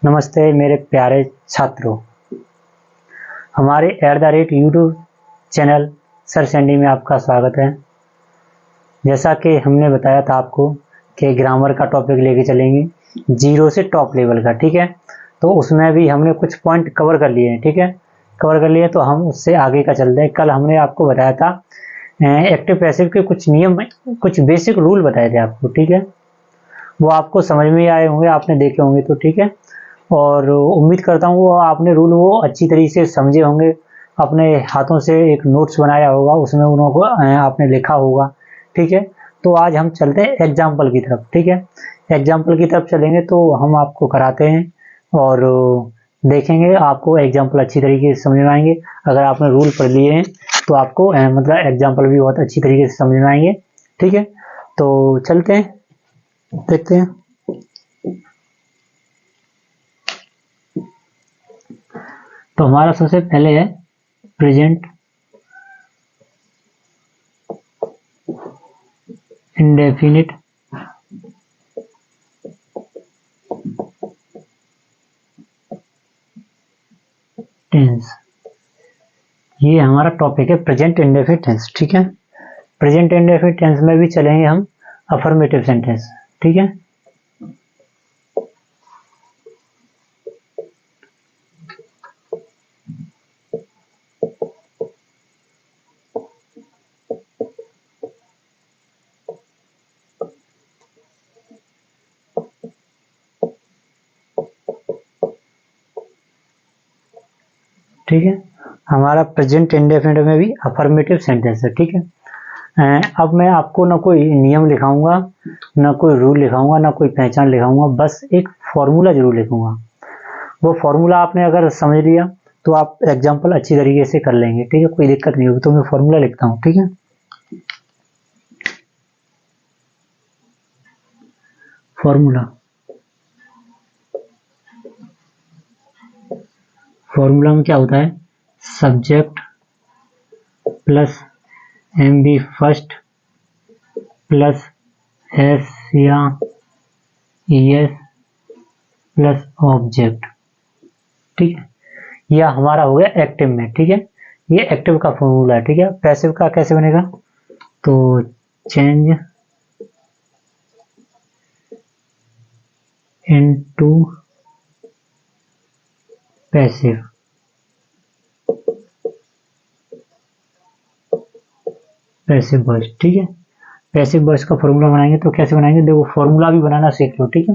नमस्ते मेरे प्यारे छात्रों, हमारे @YouTube चैनल सर सैंडी में आपका स्वागत है। जैसा कि हमने बताया था आपको कि ग्रामर का टॉपिक लेके चलेंगे 0 से टॉप लेवल का, ठीक है। तो उसमें भी हमने कुछ पॉइंट कवर कर लिए हैं, ठीक है। कवर कर लिए तो हम उससे आगे का चलते हैं। कल हमने आपको बताया था एक्टिव पैसिव के कुछ नियम, कुछ बेसिक रूल बताए थे आपको, ठीक है। वो आपको समझ में आए होंगे, आपने देखे होंगे, तो ठीक है। और उम्मीद करता हूँ वो आपने रूल वो अच्छी तरीके से समझे होंगे, अपने हाथों से एक नोट्स बनाया होगा, उसमें उनको आपने लिखा होगा, ठीक है। तो आज हम चलते हैं एग्जाम्पल की तरफ, ठीक है। एग्जाम्पल की तरफ चलेंगे तो हम आपको कराते हैं और देखेंगे, आपको एग्जाम्पल अच्छी तरीके से समझ में आएंगे। अगर आपने रूल पढ़ लिए हैं तो आपको मतलब एग्जाम्पल भी बहुत अच्छी तरीके से समझ में आएंगे, ठीक है। तो चलते हैं, देखते हैं। तो हमारा सबसे पहले है प्रेजेंट इंडेफिनिट टेंस। ये हमारा टॉपिक है प्रेजेंट इंडेफिनिट टेंस, ठीक है। प्रेजेंट इंडेफिनिट टेंस में भी चलेंगे हम अफर्मेटिव सेंटेंस, ठीक है। ठीक है, हमारा प्रेजेंट इंडेफिनिट में भी अफर्मेटिव सेंटेंस है, ठीक है। अब मैं आपको ना कोई नियम लिखाऊंगा, ना कोई रूल लिखाऊंगा, ना कोई पहचान लिखाऊंगा, बस एक फॉर्मूला जरूर लिखूंगा। वो फॉर्मूला आपने अगर समझ लिया तो आप एग्जाम्पल अच्छी तरीके से कर लेंगे, ठीक है। कोई दिक्कत नहीं होगी। तो मैं फॉर्मूला लिखता हूँ, ठीक है। फॉर्मूला में क्या होता है? Subject plus MB first plus S या ईएस प्लस ऑब्जेक्ट, ठीक है। यह हमारा हो गया एक्टिव में, ठीक है। ये एक्टिव का फॉर्मूला है, ठीक है। पैसिव का कैसे बनेगा? तो change into passive, passive voice, ठीक है। पैसिव वॉइस का फॉर्मूला बनाएंगे तो कैसे बनाएंगे? देखो, फॉर्मूला भी बनाना सीख लो, ठीक है।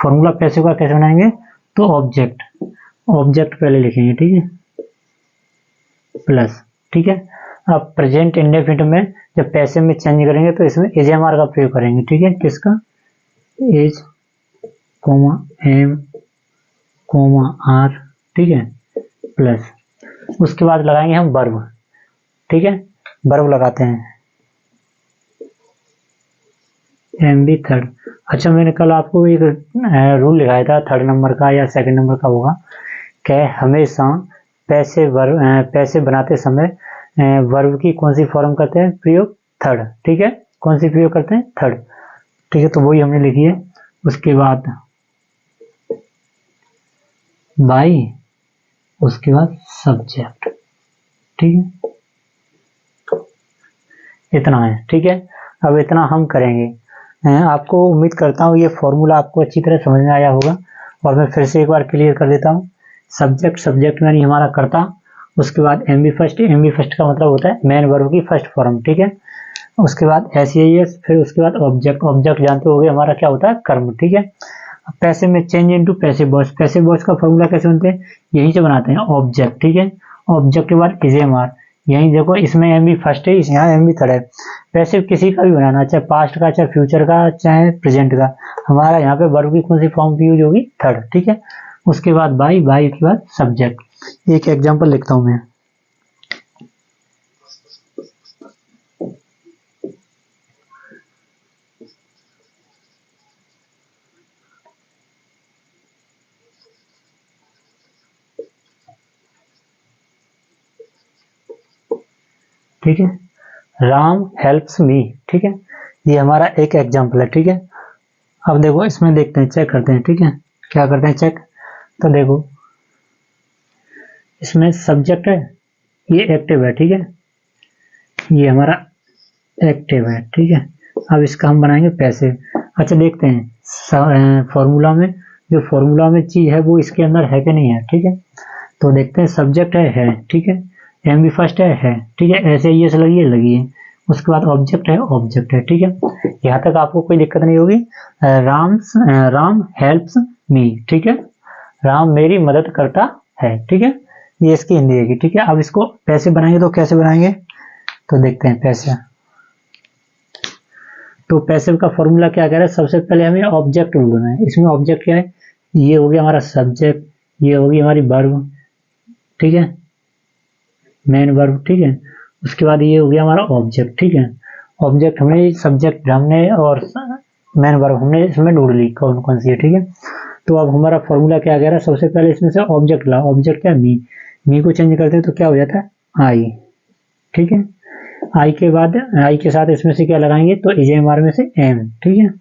फॉर्मूला पैसिव का कैसे बनाएंगे? तो ऑब्जेक्ट पहले लिखेंगे, ठीक है, प्लस, ठीक है। अब प्रेजेंट इंडेफिनिट में जब पैसिव में चेंज करेंगे तो इसमें एजएमआर का प्रयोग करेंगे, ठीक है। किसका? Is comma am comma are, ठीक है, प्लस उसके बाद लगाएंगे हम वर्ब, ठीक है। वर्ब लगाते हैं एम बी थर्ड। अच्छा, मैंने कल आपको एक रूल लिखाया था, थर्ड नंबर का या सेकंड नंबर का होगा, कि हमेशा पैसे बनाते समय वर्ब की कौन सी फॉर्म करते हैं प्रयोग? थर्ड, ठीक है। कौन सी प्रयोग करते हैं? थर्ड, ठीक है। तो वही हमने लिखी है। उसके बाद बाई, उसके बाद सब्जेक्ट, ठीक है। इतना है, ठीक है। अब इतना हम करेंगे। आपको उम्मीद करता हूँ ये फॉर्मूला आपको अच्छी तरह समझ में आया होगा, और मैं फिर से एक बार क्लियर कर देता हूँ। सब्जेक्ट यानी हमारा कर्ता, उसके बाद एमबी फर्स्ट का मतलब होता है मेन वर्ब की फर्स्ट फॉर्म, ठीक है। उसके बाद एसईएस, फिर उसके बाद ऑब्जेक्ट जानते हो हमारा क्या होता है? कर्म, ठीक है। पैसे में चेंज इनटू पैसिव वॉइस का फॉर्मूला कैसे बनते हैं? यहीं से बनाते हैं, ऑब्जेक्ट, ठीक है। ऑब्जेक्ट के बाद एजएमआर, यहीं देखो, इसमें एमबी फर्स्ट है, यहाँ एमबी थर्ड है। पैसिव किसी का भी बनाना, चाहे पास्ट का, चाहे फ्यूचर का, चाहे प्रेजेंट का, हमारा यहाँ पे वर्ब की कौन सी फॉर्म यूज होगी? थर्ड, ठीक है। उसके बाद बाई के बाद सब्जेक्ट। एक एग्जांपल लिखता हूँ मैं, ठीक है। राम हेल्प्स मी, ठीक है। ये हमारा एक एग्जांपल है, ठीक है। अब देखो, इसमें देखते हैं, चेक करते हैं, ठीक है। क्या करते हैं? चेक। तो देखो इसमें सब्जेक्ट है, ये एक्टिव है, ठीक है, ये हमारा एक्टिव है, ठीक है। अब इसका हम बनाएंगे पैसिव। अच्छा देखते हैं फॉर्मूला में, जो फॉर्मूला में चीज है वो इसके अंदर है कि नहीं है, ठीक है। तो देखते हैं, सब्जेक्ट है, ठीक है, एम भी फर्स्ट है, ठीक है, ऐसे ये से लगी है, उसके बाद ऑब्जेक्ट है, ठीक है। यहाँ तक आपको कोई दिक्कत नहीं होगी। राम हेल्प्स मी, ठीक है, राम मेरी मदद करता है, ठीक है, ये इसकी हिंदी है, ठीक है। अब इसको पैसे बनाएंगे तो कैसे बनाएंगे, तो देखते हैं पैसे। तो पैसिव का फॉर्मूला क्या कह रहा है, सबसे पहले हमें ऑब्जेक्ट ढूंढना है। इसमें ऑब्जेक्ट क्या है, ये हो गया हमारा सब्जेक्ट, ये होगी हमारी वर्ब, ठीक है, मेन वर्ब, ठीक है। उसके बाद ये हो गया हमारा ऑब्जेक्ट, ठीक है। ऑब्जेक्ट हमने सब्जेक्ट हमने और मेन वर्ब हमने इसमें ढूंढ ली कौन कौन सी है, ठीक है। तो अब हमारा फॉर्मूला क्या कह रहा है, सबसे पहले इसमें से ऑब्जेक्ट ला, ऑब्जेक्ट क्या है, मी को चेंज करते हैं तो क्या हो जाता है, आई, ठीक है। आई के बाद आई के साथ इसमें से क्या लगाएंगे, तो इजेएमआर में से एम, ठीक है,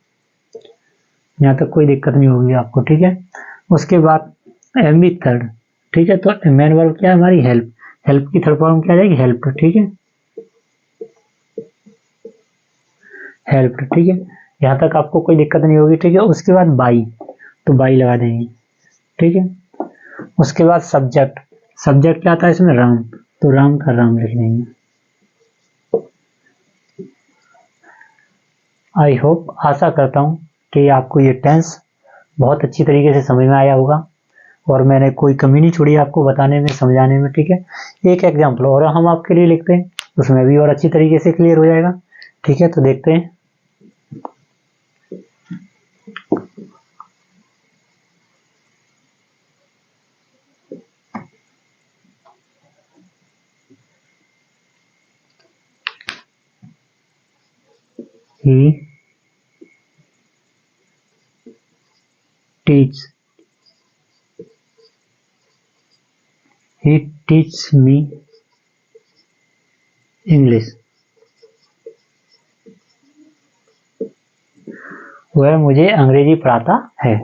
यहाँ तक कोई दिक्कत नहीं होगी आपको, ठीक है। उसके बाद एम भी थर्ड, ठीक है। तो मेन वर्ब क्या है हमारी, हेल्प, हेल्प की थर्ड फॉर्म क्या आ जाएगी, हेल्प, ठीक है, हेल्प, ठीक है। यहाँ तक आपको कोई दिक्कत नहीं होगी, ठीक है। उसके बाद बाई, तो बाई लगा देंगे, ठीक है। उसके बाद सब्जेक्ट, सब्जेक्ट क्या आता है इसमें, राम, तो राम का राम लिख देंगे। आई होप, आशा करता हूँ कि आपको ये टेंस बहुत अच्छी तरीके से समझ में आया होगा और मैंने कोई कमी नहीं छोड़ी आपको बताने में, समझाने में, ठीक है। एक एग्जाम्पल और हम आपके लिए लिखते हैं, उसमें भी और अच्छी तरीके से क्लियर हो जाएगा, ठीक है। तो देखते हैं, he teaches me English, वह मुझे अंग्रेजी पढ़ाता है।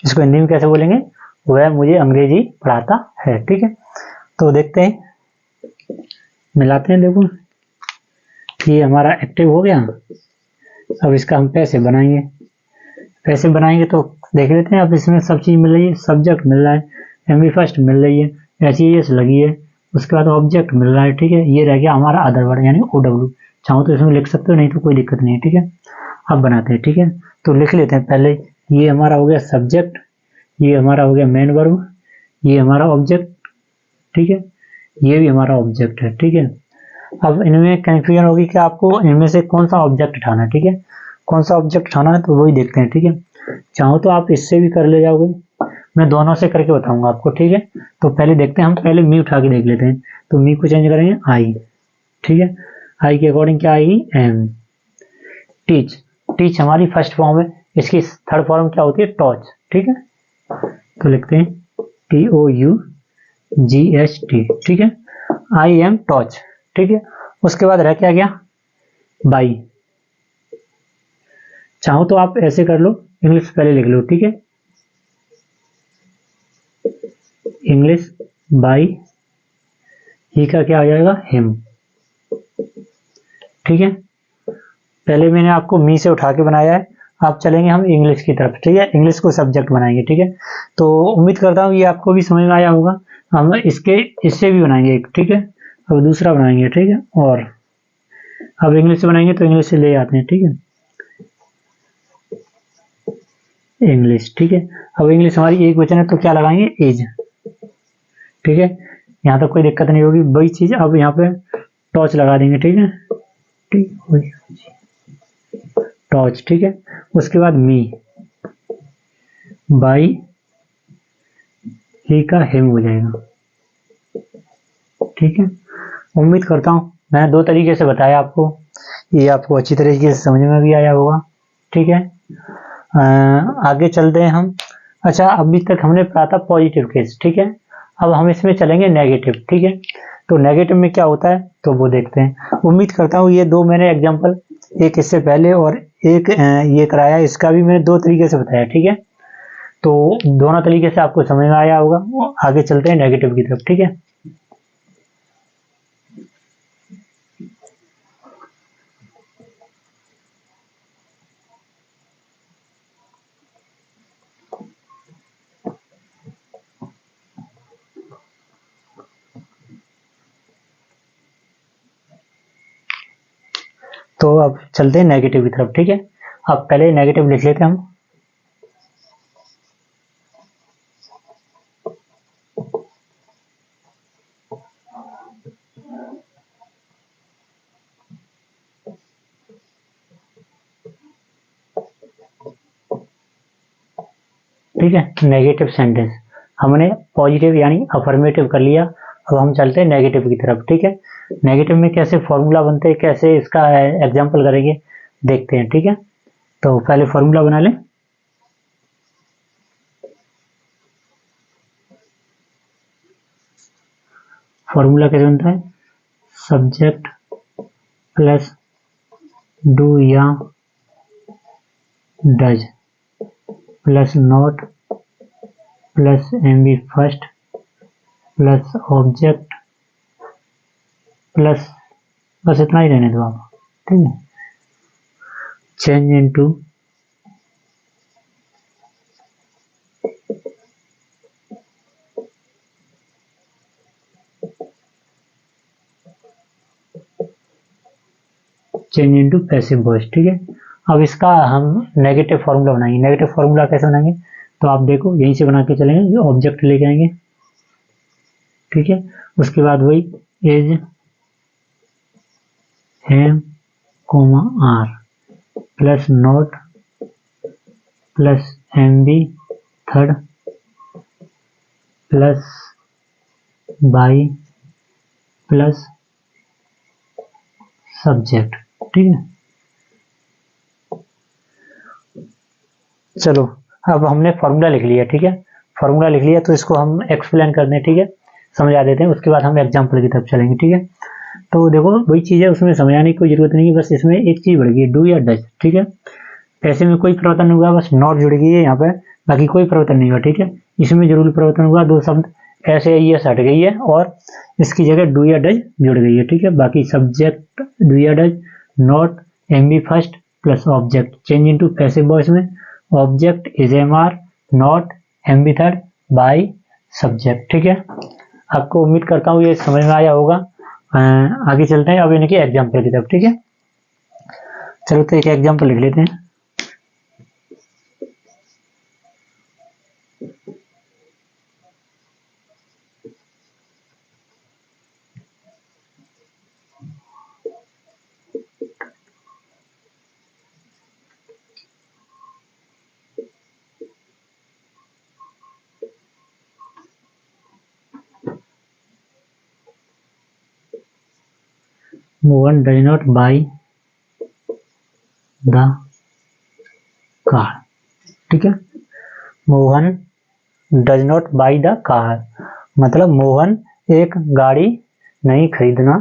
इसको हिंदी में कैसे बोलेंगे, वह मुझे अंग्रेजी पढ़ाता है, ठीक है। तो देखते हैं, मिलाते हैं, देखो ये हमारा एक्टिव हो गया। अब इसका हम पैसे बनाएंगे, पैसे बनाएंगे तो देख लेते हैं। अब इसमें सब चीज मिल रही है, सब्जेक्ट मिल रहा है, एम बी फर्स्ट मिल रही है, एच लगी है, उसके बाद ऑब्जेक्ट मिल रहा है, ठीक है। ये रह गया हमारा अदर वर्ड यानी OW, चाहो तो इसमें लिख सकते हो, नहीं तो कोई दिक्कत नहीं है, ठीक है। अब बनाते हैं, ठीक है। तो लिख लेते हैं पहले, ये हमारा हो गया सब्जेक्ट, ये हमारा हो गया मेन वर्ब, ये हमारा ऑब्जेक्ट, ठीक है, ये भी हमारा ऑब्जेक्ट है, ठीक है। अब इनमें कंफ्यूजन होगी कि आपको इनमें से कौन सा ऑब्जेक्ट उठाना है, ठीक है, कौन सा ऑब्जेक्ट उठाना है, तो वही देखते हैं, ठीक है। चाहो तो आप इससे भी कर ले जाओगे, मैं दोनों से करके बताऊंगा आपको, ठीक है। तो पहले देखते हैं, हम पहले मी उठा के देख लेते हैं। तो मी को चेंज करेंगे आई, ठीक है, आई के अकॉर्डिंग क्या आएगी, एम। टीच, टीच हमारी फर्स्ट फॉर्म है, इसकी थर्ड फॉर्म क्या होती है, टॉच, ठीक है। तो लिखते हैं TOUGHT, ठीक है, आई एम टॉच, ठीक है। उसके बाद रह क्या गया, बाई। चाहो तो आप ऐसे कर लो, इंग्लिश पहले लिख लो, ठीक है, इंग्लिश बाई, ही का क्या हो जाएगा, हिम, ठीक है। पहले मैंने आपको मी से उठा के बनाया है, आप चलेंगे हम इंग्लिश की तरफ, ठीक है, इंग्लिश को सब्जेक्ट बनाएंगे, ठीक है। तो उम्मीद करता हूँ ये आपको भी समझ में आया होगा। हम इससे भी बनाएंगे एक, ठीक है, अब दूसरा बनाएंगे, ठीक है। और अब इंग्लिश से बनाएंगे तो इंग्लिश से ले आते हैं, ठीक है, इंग्लिश, ठीक है। अब इंग्लिश हमारी एक वचन है तो क्या लगाएंगे, एज, ठीक है, यहाँ तक कोई दिक्कत नहीं होगी। वही चीज अब यहाँ पे टॉच लगा देंगे, ठीक है, टॉच, ठीक है। उसके बाद मी, बाई, ही का हिम हो जाएगा, ठीक है। उम्मीद करता हूँ मैंने दो तरीके से बताया आपको, ये आपको अच्छी तरीके से समझ में भी आया होगा, ठीक है। आगे चलते हैं हम। अच्छा, अभी तक हमने पढ़ा था पॉजिटिव केस, ठीक है। अब हम इसमें चलेंगे नेगेटिव, ठीक है। तो नेगेटिव में क्या होता है तो वो देखते हैं। उम्मीद करता हूँ ये दो मैंने एग्जांपल, एक इससे पहले और एक ये कराया, इसका भी मैंने दो तरीके से बताया, ठीक है। तो दोनों तरीके से आपको समझ में आया होगा। आगे चलते हैं नेगेटिव की तरफ, ठीक है। तो अब चलते हैं नेगेटिव की तरफ, ठीक है। अब पहले नेगेटिव लिख लेते हैं हम। ठीक है, नेगेटिव सेंटेंस हमने पॉजिटिव यानी अफर्मेटिव कर लिया। अब हम चलते हैं नेगेटिव की तरफ, ठीक है। नेगेटिव में कैसे फॉर्मूला बनते हैं, कैसे इसका एग्जाम्पल करेंगे, देखते हैं, ठीक है। तो पहले फॉर्मूला बना लें। फॉर्मूला कैसे बनता है? सब्जेक्ट प्लस डू या does plus not plus MB first plus object plus, बस इतना ही रहने दो आप, ठीक है। Change into change into passive voice, ठीक है। अब इसका हम नेगेटिव फार्मूला बनाएंगे। नेगेटिव फार्मूला कैसे बनाएंगे, तो आप देखो यहीं से बना के चलेंगे। ऑब्जेक्ट लेके आएंगे, ठीक है। उसके बाद वही is am comma are plus not plus M B third plus by plus subject, ठीक है। चलो अब हमने फॉर्मूला लिख लिया, ठीक है। फॉर्मूला लिख लिया तो इसको हम एक्सप्लेन कर दें, ठीक है, समझा देते हैं। उसके बाद हम एग्जाम्पल की तरफ चलेंगे, ठीक है। तो देखो वही चीज़ है, उसमें समझाने की कोई जरूरत नहीं है, बस इसमें एक चीज़ बढ़ गई, डू या डज, ठीक है। पैसे में कोई परिवर्तन नहीं हुआ, बस नॉट जुड़ गई है यहाँ पे, बाकी कोई परिवर्तन नहीं हुआ, ठीक है। इसमें जरूर परिवर्तन हुआ, दो शब्द ऐसे ये हट गई है और इसकी जगह डू या डज जुड़ गई है, ठीक है। बाकी सब्जेक्ट डू या does, not M V first plus object, change into passive voice में object is am are, not M B third by subject, ठीक है। आपको उम्मीद करता हूँ ये समझ में आया होगा। आगे चलते हैं अब इनके एग्जाम्पल की तरफ, ठीक है। चलो तो एक एग्जाम्पल लिख लेते हैं। Mohan does not by the car, ठीक है। Mohan does not by the car मतलब मोहन एक गाड़ी नहीं खरीदना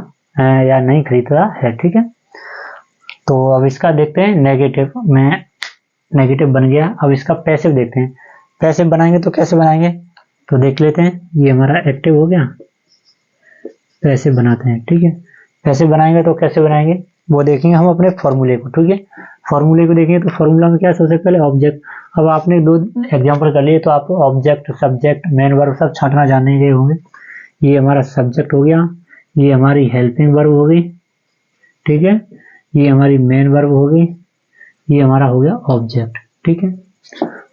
या नहीं खरीदता है, ठीक है। तो अब इसका देखते हैं नेगेटिव में, नेगेटिव बन गया। अब इसका पैसिव देखते हैं। पैसिव बनाएंगे तो कैसे बनाएंगे, तो देख लेते हैं। ये हमारा एक्टिव हो गया, पैसिव बनाते हैं, ठीक है। पैसिव बनाएंगे तो कैसे बनाएंगे वो देखेंगे हम अपने फॉर्मूले को, ठीक है। फॉर्मूले को देखेंगे तो फॉर्मूला में क्या है, सबसे पहले ऑब्जेक्ट। अब आपने दो एग्जांपल कर लिए तो आप ऑब्जेक्ट सब्जेक्ट मेन वर्ब सब छांटना जानने गए होंगे। ये हमारा सब्जेक्ट हो गया, ये हमारी हेल्पिंग वर्ब हो गई, ठीक है। ये हमारी मेन वर्ब हो गई, ये हमारा हो गया ऑब्जेक्ट, ठीक है।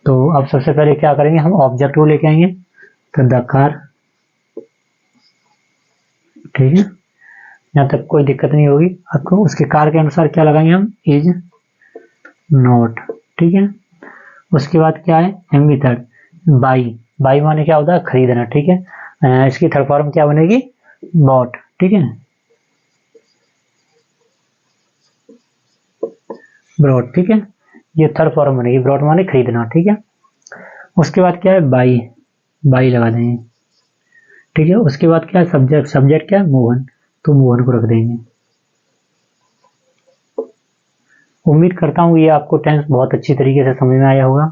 तो अब सबसे पहले क्या करेंगे, हम ऑब्जेक्ट को लेके आएंगे, तो द कार, ठीक है। यहाँ तक कोई दिक्कत नहीं होगी आपको। उसके कार के अनुसार क्या लगाएंगे हम, इज नॉट, ठीक है। उसके बाद क्या है, M B third, by, by माने क्या होता है, खरीदना, ठीक है। इसकी थर्ड फॉर्म क्या बनेगी, बॉट, ठीक है, ब्रॉड, ठीक है। ये थर्ड फॉर्म बनेगी, ब्रॉड माने खरीदना, ठीक है। उसके बाद क्या है, बाई, बाई लगा देंगे, ठीक है। उसके बाद क्या है, सब्जेक्ट, सब्जेक्ट क्या है, मोहन, तो मोहन को रख देंगे। उम्मीद करता हूँ ये आपको टेंस बहुत अच्छी तरीके से समझ में आया होगा।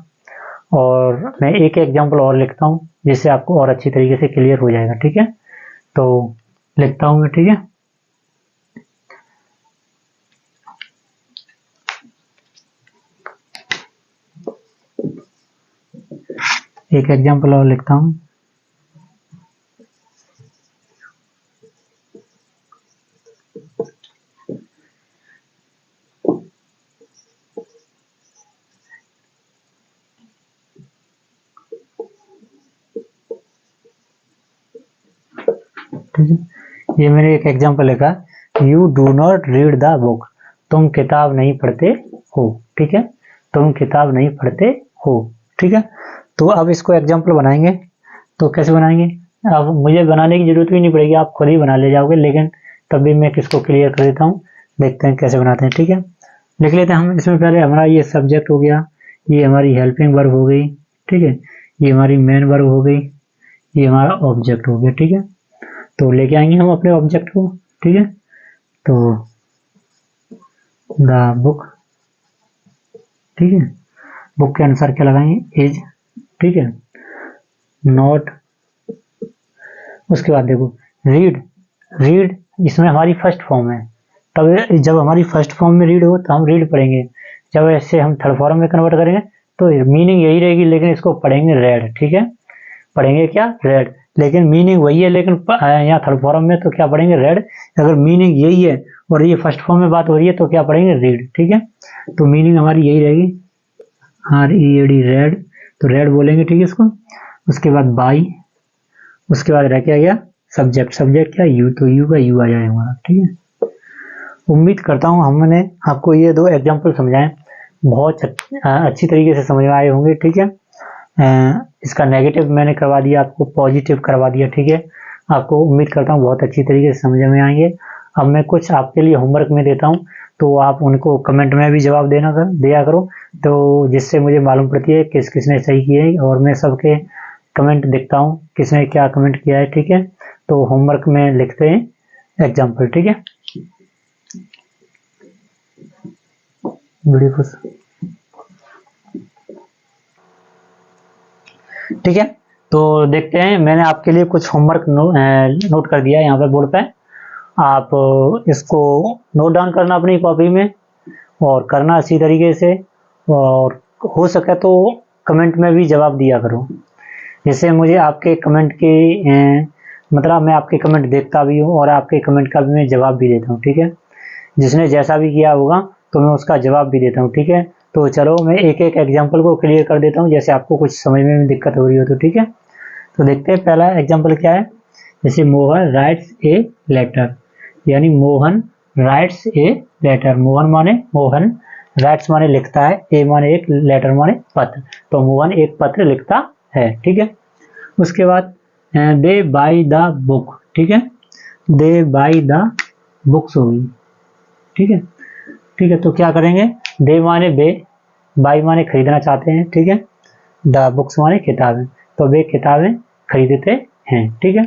और मैं एक एग्जाम्पल और लिखता हूँ जिससे आपको और अच्छी तरीके से क्लियर हो जाएगा। ठीक है, तो लिखता हूँ मैं। ठीक है, एक एग्जाम्पल और लिखता हूँ। ठीक है, ये मैंने एक एग्जाम्पल लिखा, you do not read the book, तुम किताब नहीं पढ़ते हो। ठीक है, तुम किताब नहीं पढ़ते हो। ठीक है, तो अब इसको एग्जाम्पल बनाएंगे, तो कैसे बनाएंगे? अब मुझे बनाने की जरूरत भी नहीं पड़ेगी, आप खुद ही बना ले जाओगे, लेकिन तब भी मैं किसको क्लियर कर देता हूँ, देखते हैं कैसे बनाते हैं। ठीक है, लिख लेते हैं हम। इसमें पहले हमारा ये सब्जेक्ट हो गया, ये हमारी हेल्पिंग वर्ब हो गई। ठीक है, ये हमारी मेन वर्ब हो गई, ये हमारा ऑब्जेक्ट हो गया। ठीक है, तो लेके आएंगे हम अपने ऑब्जेक्ट को। ठीक है, तो द बुक, ठीक है, बुक के अनुसार क्या लगाएंगे, इज। ठीक है, नॉट, उसके बाद देखो रीड, रीड इसमें हमारी फर्स्ट फॉर्म है, तब जब हमारी फर्स्ट फॉर्म में रीड हो तो हम रीड पढ़ेंगे, जब ऐसे हम थर्ड फॉर्म में कन्वर्ट करेंगे तो मीनिंग यही रहेगी, लेकिन इसको पढ़ेंगे रेड। ठीक है, पढ़ेंगे क्या, रेड, लेकिन मीनिंग वही है, लेकिन यहाँ थर्ड फॉर्म में तो क्या पढ़ेंगे, रेड। अगर मीनिंग यही है और ये फर्स्ट फॉर्म में बात हो रही है तो क्या पढ़ेंगे, रीड। ठीक है, तो मीनिंग हमारी यही रहेगी, READ, रेड, तो रेड बोलेंगे। ठीक है, इसको, उसके बाद बाई, उसके बाद रह क्या गया, सब्जेक्ट, सब्जेक्ट क्या, यू, तो यू का यू आ जाए हमारा। ठीक है, उम्मीद करता हूँ हमने आपको ये दो एग्जाम्पल समझाएं, बहुत अच्छी तरीके से समझ में आए होंगे। ठीक है, इसका नेगेटिव मैंने करवा दिया, आपको पॉजिटिव करवा दिया। ठीक है, आपको उम्मीद करता हूँ बहुत अच्छी तरीके से समझ में आएंगे। अब मैं कुछ आपके लिए होमवर्क में देता हूँ, तो आप उनको कमेंट में भी जवाब दिया करो, तो जिससे मुझे मालूम पड़ती है किस किसने सही किया है, और मैं सबके कमेंट देखता हूँ किसने क्या कमेंट किया है। ठीक है, तो होमवर्क में लिखते हैं एग्जाम्पल। ठीक है, ठीक है, तो देखते हैं, मैंने आपके लिए कुछ होमवर्क नोट कर दिया है यहाँ पे बोर्ड पे, आप इसको नोट डाउन करना अपनी कॉपी में और करना अच्छी तरीके से, और हो सके तो कमेंट में भी जवाब दिया करो, जिससे मुझे आपके कमेंट की मतलब मैं आपके कमेंट देखता भी हूँ और आपके कमेंट का भी मैं जवाब भी देता हूँ। ठीक है, जिसने जैसा भी किया होगा तो मैं उसका जवाब भी देता हूँ। ठीक है, तो चलो मैं एक एक एग्जाम्पल को क्लियर कर देता हूँ, जैसे आपको कुछ समझने में दिक्कत हो रही हो तो। ठीक है, तो देखते हैं पहला एग्जाम्पल क्या है। जैसे मोहन राइट्स ए लेटर, यानी Mohan writes a letter, Mohan माने मोहन, राइट्स माने लिखता है, ए माने एक, लेटर माने पत्र, तो मोहन एक पत्र लिखता है। ठीक है, उसके बाद दे बाई द बुक। ठीक है, दे बाई द बुक्स होगी। ठीक है, ठीक है, तो क्या करेंगे, दे माने बे, बाई माने खरीदना चाहते हैं। ठीक है, द बुक्स माने किताबें, तो वे किताबें खरीदते हैं। ठीक है,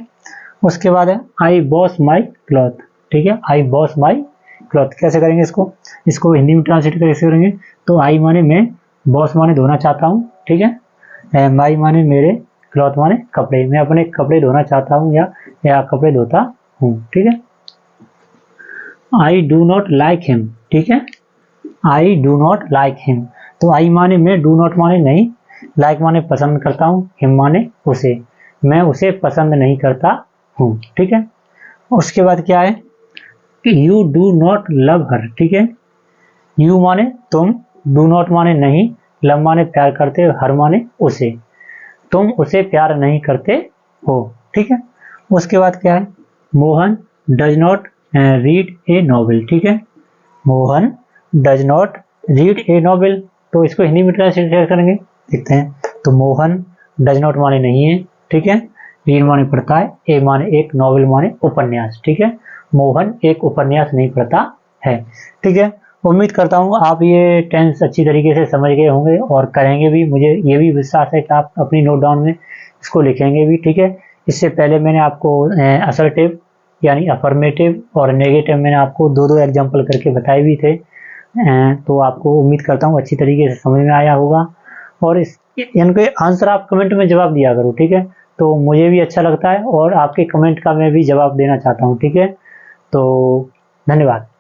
उसके बाद है आई वॉश माई क्लॉथ। ठीक है, आई वॉश माई क्लॉथ, कैसे करेंगे इसको, इसको हिंदी में ट्रांसलेट कैसे करेंगे, तो आई माने मैं, वॉश माने धोना चाहता हूँ। ठीक है, माई माने मेरे, क्लॉथ माने कपड़े, मैं अपने कपड़े धोना चाहता हूँ या कपड़े धोता हूँ। ठीक है, I do not like him. ठीक है, I do not like him, तो आई माने मैं, डू नॉट माने नहीं, लाइक माने पसंद करता हूँ, हिम माने उसे, मैं उसे पसंद नहीं करता हूँ। ठीक है, उसके बाद क्या है कि यू डू नॉट लव हर। ठीक है, यू माने तुम, डू नॉट माने नहीं, लव माने प्यार करते, हर माने उसे, तुम उसे प्यार नहीं करते हो। ठीक है, उसके बाद क्या है, Mohan does not read A novel. ठीक है, Mohan does not read A novel, तो इसको हिंदी में ट्रांसलेट करेंगे, देखते हैं। तो मोहन डज नॉट माने नहीं है। ठीक है, रीड माने पढ़ता है, ए माने एक, नॉवेल माने उपन्यास। ठीक है, मोहन एक उपन्यास नहीं पढ़ता है। ठीक है, उम्मीद करता हूँ आप ये टेंस अच्छी तरीके से समझ गए होंगे और करेंगे भी, मुझे ये भी विश्वास है कि आप अपनी नोट डाउन में इसको लिखेंगे भी। ठीक है, इससे पहले मैंने आपको असर्टिव यानी अफर्मेटिव और नेगेटिव मैंने आपको दो दो एग्जाम्पल करके बताए भी थे, तो आपको उम्मीद करता हूँ अच्छी तरीके से समझ में आया होगा। और इस इनके आंसर आप कमेंट में जवाब दिया करो, ठीक है। तो मुझे भी अच्छा लगता है और आपके कमेंट का मैं भी जवाब देना चाहता हूँ, ठीक है। तो धन्यवाद।